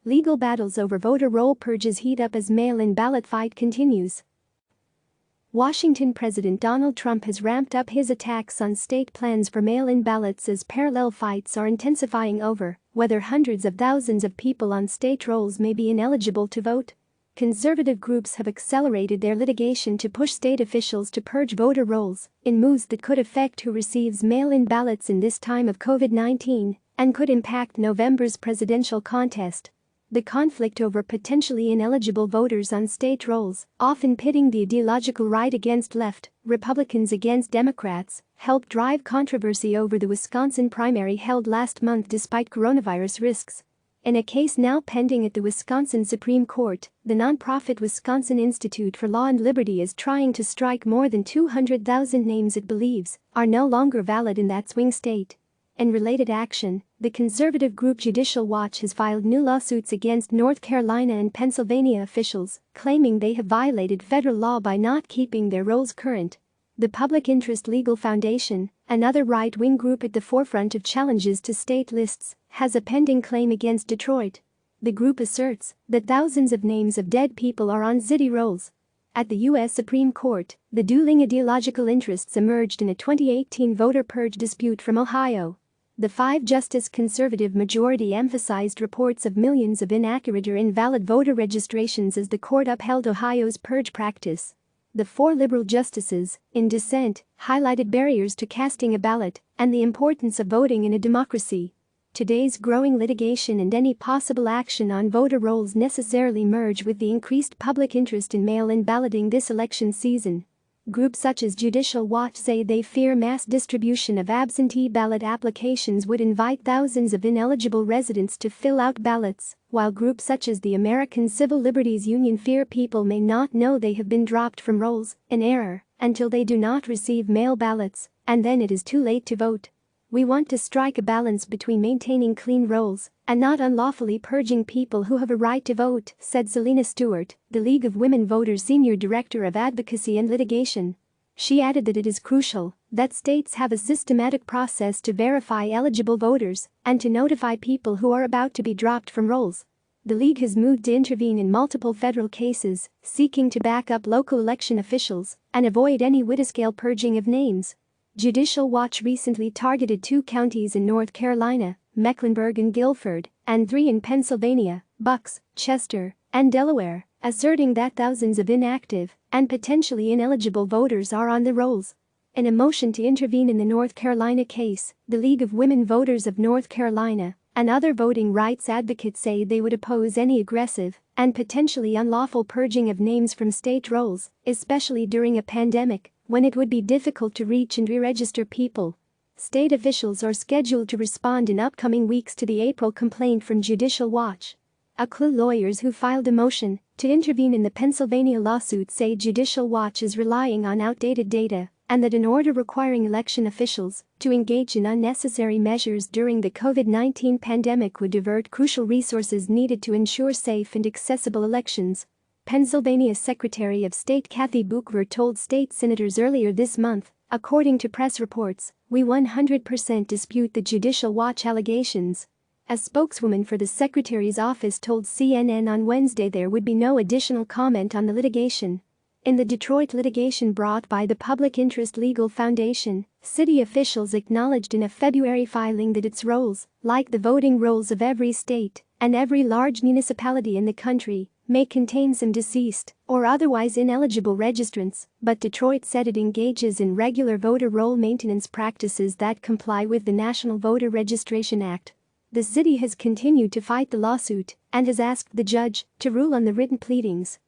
Legal battles over voter roll purges heat up as mail-in ballot fight continues. Washington President Donald Trump has ramped up his attacks on state plans for mail-in ballots as parallel fights are intensifying over whether hundreds of thousands of people on state rolls may be ineligible to vote. Conservative groups have accelerated their litigation to push state officials to purge voter rolls in moves that could affect who receives mail-in ballots in this time of COVID-19 and could impact November's presidential contest. The conflict over potentially ineligible voters on state rolls, often pitting the ideological right against left, Republicans against Democrats, helped drive controversy over the Wisconsin primary held last month despite coronavirus risks. In a case now pending at the Wisconsin Supreme Court, the nonprofit Wisconsin Institute for Law and Liberty is trying to strike more than 200,000 names it believes are no longer valid in that swing state. In related action, the conservative group Judicial Watch has filed new lawsuits against North Carolina and Pennsylvania officials, claiming they have violated federal law by not keeping their rolls current. The Public Interest Legal Foundation, another right-wing group at the forefront of challenges to state lists, has a pending claim against Detroit. The group asserts that thousands of names of dead people are on city rolls. At the U.S. Supreme Court, the dueling ideological interests emerged in a 2018 voter purge dispute from Ohio. The five-justice conservative majority emphasized reports of millions of inaccurate or invalid voter registrations as the court upheld Ohio's purge practice. The four liberal justices, in dissent, highlighted barriers to casting a ballot and the importance of voting in a democracy. Today's growing litigation and any possible action on voter rolls necessarily merge with the increased public interest in mail-in balloting this election season. Groups such as Judicial Watch say they fear mass distribution of absentee ballot applications would invite thousands of ineligible residents to fill out ballots, while groups such as the American Civil Liberties Union fear people may not know they have been dropped from rolls in error until they do not receive mail ballots, and then it is too late to vote. We want to strike a balance between maintaining clean rolls and not unlawfully purging people who have a right to vote, said Selena Stewart, the League of Women Voters Senior Director of Advocacy and Litigation. She added that it is crucial that states have a systematic process to verify eligible voters and to notify people who are about to be dropped from rolls. The League has moved to intervene in multiple federal cases, seeking to back up local election officials and avoid any wide-scale purging of names. Judicial Watch recently targeted 2 counties in North Carolina, Mecklenburg and Guilford, and 3 in Pennsylvania, Bucks, Chester, and Delaware, asserting that thousands of inactive and potentially ineligible voters are on the rolls. In a motion to intervene in the North Carolina case, the League of Women Voters of North Carolina and other voting rights advocates say they would oppose any aggressive and potentially unlawful purging of names from state rolls, especially during a pandemic, when it would be difficult to reach and re-register people. State officials are scheduled to respond in upcoming weeks to the April complaint from Judicial Watch. ACLU lawyers who filed a motion to intervene in the Pennsylvania lawsuit say Judicial Watch is relying on outdated data and that an order requiring election officials to engage in unnecessary measures during the COVID-19 pandemic would divert crucial resources needed to ensure safe and accessible elections. Pennsylvania Secretary of State Kathy Booker told state senators earlier this month, according to press reports, "We 100% dispute the Judicial Watch allegations." A spokeswoman for the Secretary's office told CNN on Wednesday there would be no additional comment on the litigation. In the Detroit litigation brought by the Public Interest Legal Foundation, city officials acknowledged in a February filing that its rolls, like the voting rolls of every state and every large municipality in the country, may contain some deceased or otherwise ineligible registrants, but Detroit said it engages in regular voter roll maintenance practices that comply with the National Voter Registration Act. The city has continued to fight the lawsuit and has asked the judge to rule on the written pleadings.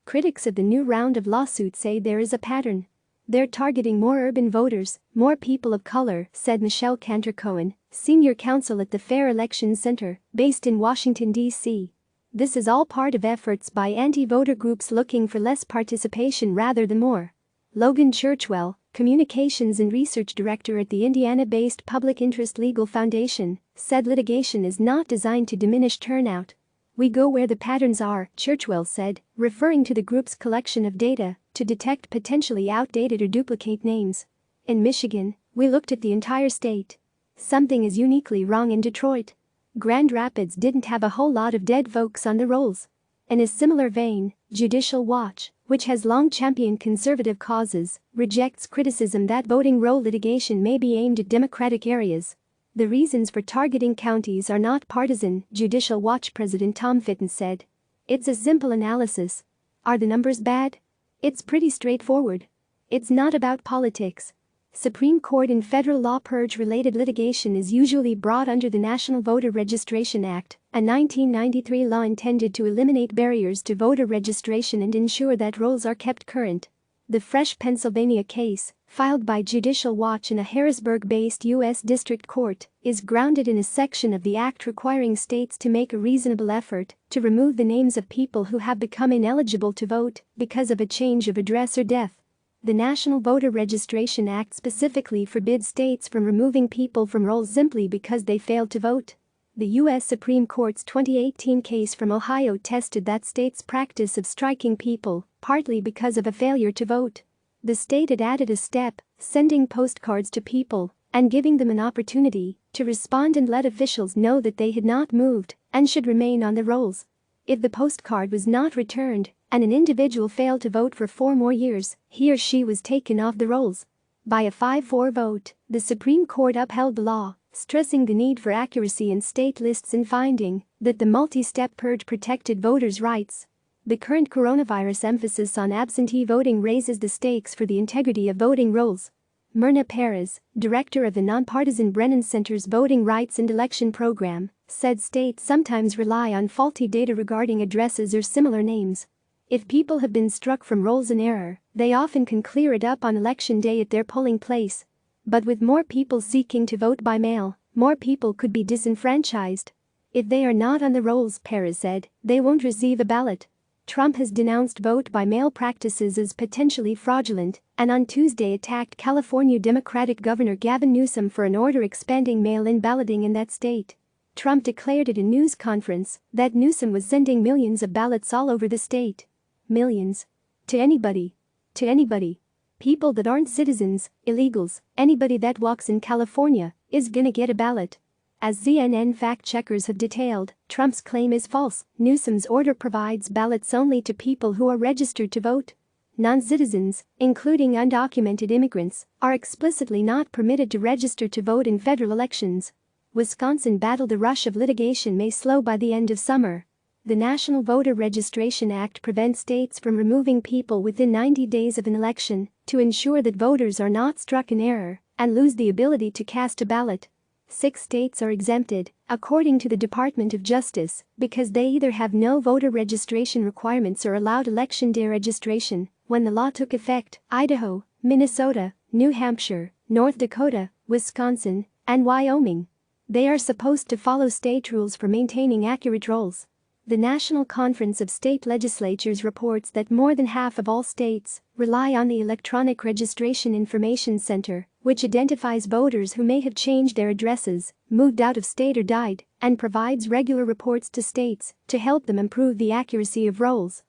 Critics of the new round of lawsuits say there is a pattern. They're targeting more urban voters, more people of color, said Michelle Cantor-Cohen, senior counsel at the Fair Elections Center, based in Washington, D.C. This is all part of efforts by anti-voter groups looking for less participation rather than more. Logan Churchwell, communications and research director at the Indiana-based Public Interest Legal Foundation, said litigation is not designed to diminish turnout. "We go where the patterns are," Churchwell said, referring to the group's collection of data to detect potentially outdated or duplicate names. "In Michigan, we looked at the entire state. Something is uniquely wrong in Detroit. Grand Rapids didn't have a whole lot of dead folks on the rolls. In a similar vein, Judicial Watch, which has long championed conservative causes, rejects criticism that voting roll litigation may be aimed at Democratic areas. The reasons for targeting counties are not partisan, Judicial Watch President Tom Fitton said. It's a simple analysis. Are the numbers bad? It's pretty straightforward. It's not about politics. Supreme Court in federal law purge-related litigation is usually brought under the National Voter Registration Act, a 1993 law intended to eliminate barriers to voter registration and ensure that rolls are kept current. The fresh Pennsylvania case, filed by Judicial Watch in a Harrisburg-based U.S. District Court, is grounded in a section of the act requiring states to make a reasonable effort to remove the names of people who have become ineligible to vote because of a change of address or death. The National Voter Registration Act specifically forbids states from removing people from rolls simply because they failed to vote. The U.S. Supreme Court's 2018 case from Ohio tested that state's practice of striking people, partly because of a failure to vote. The state had added a step, sending postcards to people and giving them an opportunity to respond and let officials know that they had not moved and should remain on the rolls. If the postcard was not returned and an individual failed to vote for 4 more years, he or she was taken off the rolls. By a 5-4 vote, the Supreme Court upheld the law, stressing the need for accuracy in state lists and finding that the multi-step purge protected voters' rights. The current coronavirus emphasis on absentee voting raises the stakes for the integrity of voting rolls. Myrna Perez, director of the nonpartisan Brennan Center's Voting Rights and Election Program, said states sometimes rely on faulty data regarding addresses or similar names. If people have been struck from rolls in error, they often can clear it up on election day at their polling place. But with more people seeking to vote by mail, more people could be disenfranchised. If they are not on the rolls, Perez said, they won't receive a ballot. Trump has denounced vote-by-mail practices as potentially fraudulent and on Tuesday attacked California Democratic Governor Gavin Newsom for an order expanding mail-in balloting in that state. Trump declared at a news conference that Newsom was sending millions of ballots all over the state. Millions. To anybody. To anybody. People that aren't citizens, illegals, anybody that walks in California is gonna get a ballot. As CNN fact-checkers have detailed, Trump's claim is false. Newsom's order provides ballots only to people who are registered to vote. Non-citizens, including undocumented immigrants, are explicitly not permitted to register to vote in federal elections. Wisconsin battled a rush of litigation may slow by the end of summer. The National Voter Registration Act prevents states from removing people within 90 days of an election to ensure that voters are not struck in error and lose the ability to cast a ballot. 6 states are exempted, according to the Department of Justice, because they either have no voter registration requirements or allowed election day registration when the law took effect: Idaho, Minnesota, New Hampshire, North Dakota, Wisconsin, and Wyoming. They are supposed to follow state rules for maintaining accurate rolls. The National Conference of State Legislatures reports that more than half of all states rely on the Electronic Registration Information Center, which identifies voters who may have changed their addresses, moved out of state or died, and provides regular reports to states to help them improve the accuracy of rolls.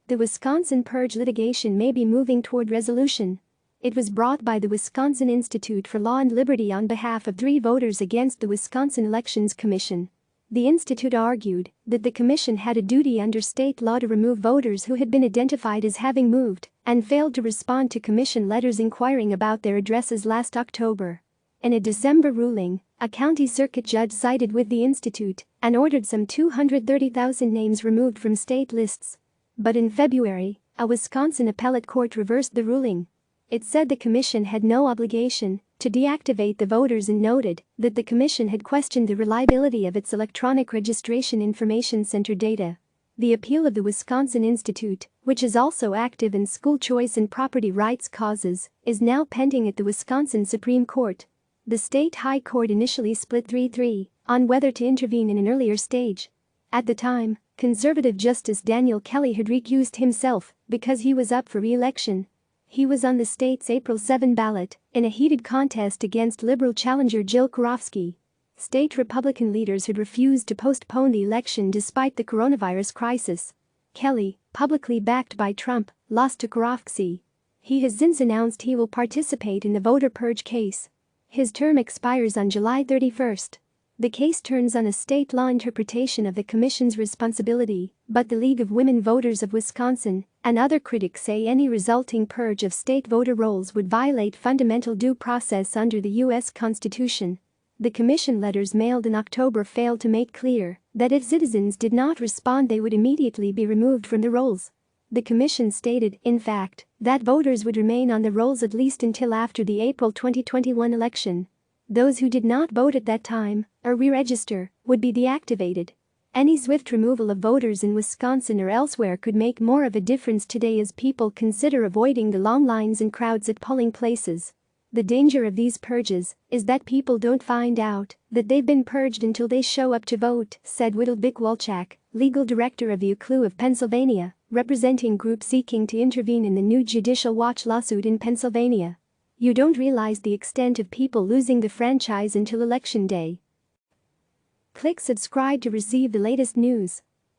The Wisconsin purge litigation may be moving toward resolution. It was brought by the Wisconsin Institute for Law and Liberty on behalf of 3 voters against the Wisconsin Elections Commission. The institute argued that the commission had a duty under state law to remove voters who had been identified as having moved and failed to respond to commission letters inquiring about their addresses last October. In a December ruling, a county circuit judge sided with the institute and ordered some 230,000 names removed from state lists. But in February, a Wisconsin appellate court reversed the ruling. It said the commission had no obligation to deactivate the voters and noted that the commission had questioned the reliability of its Electronic Registration Information Center data. The appeal of the Wisconsin Institute, which is also active in school choice and property rights causes, is now pending at the Wisconsin Supreme Court. The state high court initially split 3-3 on whether to intervene in an earlier stage. At the time, conservative Justice Daniel Kelly had recused himself because he was up for re-election. He was on the state's April 7 ballot in a heated contest against liberal challenger Jill Karofsky. State Republican leaders had refused to postpone the election despite the coronavirus crisis. Kelly, publicly backed by Trump, lost to Karofsky. He has since announced he will participate in the voter purge case. His term expires on July 31. The case turns on a state law interpretation of the commission's responsibility, but the League of Women Voters of Wisconsin and other critics say any resulting purge of state voter rolls would violate fundamental due process under the U.S. Constitution. The commission letters mailed in October failed to make clear that if citizens did not respond they would immediately be removed from the rolls. The commission stated, in fact, that voters would remain on the rolls at least until after the April 2021 election. Those who did not vote at that time, or re-register, would be deactivated. Any swift removal of voters in Wisconsin or elsewhere could make more of a difference today as people consider avoiding the long lines and crowds at polling places. The danger of these purges is that people don't find out that they've been purged until they show up to vote, said Whittle Walchak, legal director of the UCLU of Pennsylvania, representing groups seeking to intervene in the new Judicial Watch lawsuit in Pennsylvania. You don't realize the extent of people losing the franchise until Election Day. Click subscribe to receive the latest news.